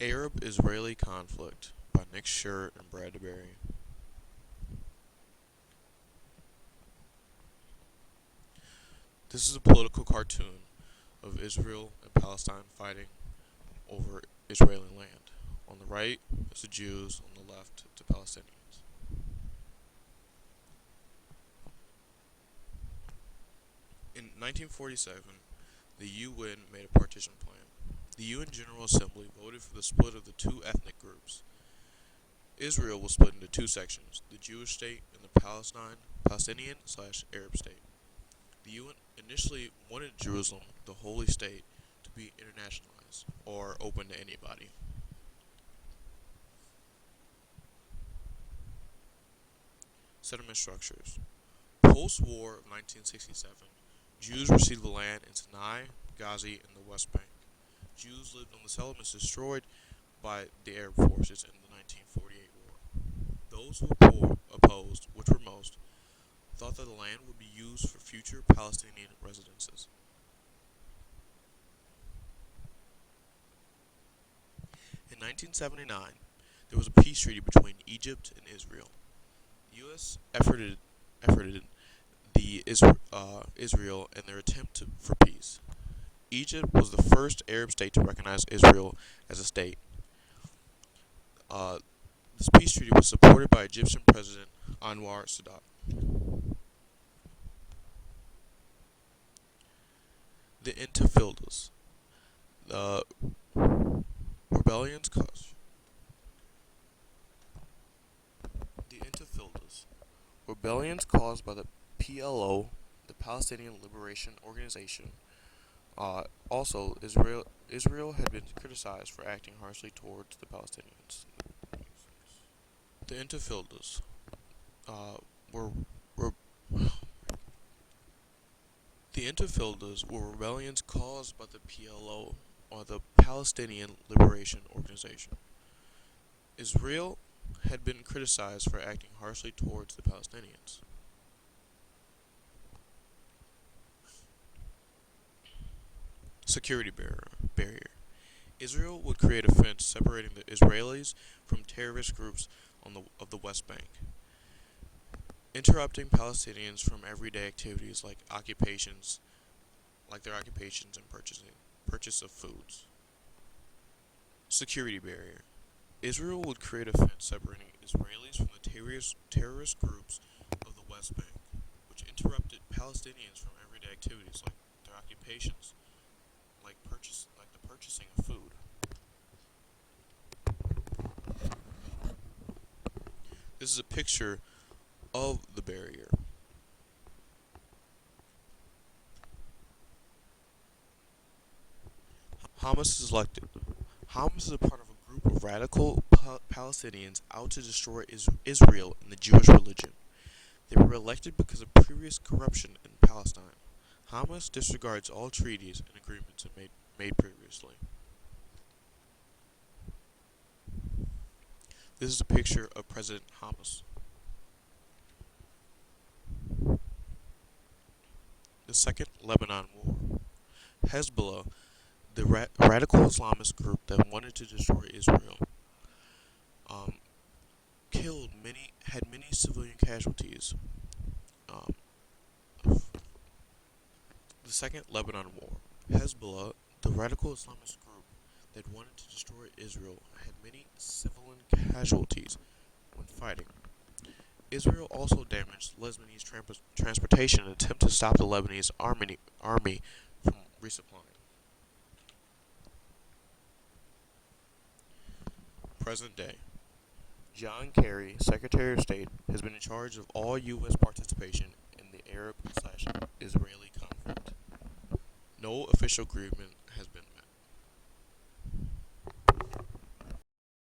Arab-Israeli Conflict by Nick Scher and Bradbury. This is a political cartoon of Israel and Palestine fighting over Israeli land. On the right is the Jews, on the left the Palestinians. In 1947, the UN made a partition plan. The UN General Assembly voted for the split of the two ethnic groups. Israel was split into two sections, the Jewish state and the Palestinian/Arab state. The UN initially wanted Jerusalem, the holy state, to be internationalized, or open to anybody. Settlement structures. Post-war of 1967, Jews received the land in Sinai, Gaza, and the West Bank. Jews lived on the settlements destroyed by the Arab forces in the 1948 war. Those who opposed, which were most, thought that the land would be used for future Palestinian residences. In 1979, there was a peace treaty between Egypt and Israel. The U.S. efforted Israel in their attempt for peace. Egypt was the first Arab state to recognize Israel as a state. This peace treaty was supported by Egyptian President Anwar Sadat. The Intifadas. The rebellions caused. The Intifadas. Rebellions caused by the PLO, the Palestinian Liberation Organization. Also, Israel had been criticized for acting harshly towards the Palestinians. The Intifadas were rebellions caused by the PLO, or the Palestinian Liberation Organization. Israel had been criticized for acting harshly towards the Palestinians. Security barrier. Israel would create a fence separating the Israelis from terrorist groups of the West Bank, interrupting Palestinians from everyday activities like their occupations and purchase of foods. Security barrier. Israel would create a fence separating Israelis from the terrorist groups of the West Bank, which interrupted Palestinians from everyday activities like their occupations, like the purchasing of food. This is a picture of the barrier. Hamas is elected. Hamas is a part of a group of radical Palestinians out to destroy Israel and the Jewish religion. They were elected because of previous corruption in Palestine. Hamas disregards all treaties and agreements made previously. This is a picture of President Hamas. The Second Lebanon War. Hezbollah, the radical Islamist group that wanted to destroy Israel, had many civilian casualties. The Second Lebanon War. Hezbollah, the radical Islamist group that wanted to destroy Israel, had many civilian casualties when fighting. Israel also damaged Lebanese transportation in an attempt to stop the Lebanese army from resupplying. Present day. John Kerry, Secretary of State, has been in charge of all U.S. participation in the Arab/Israeli conflict. No official agreement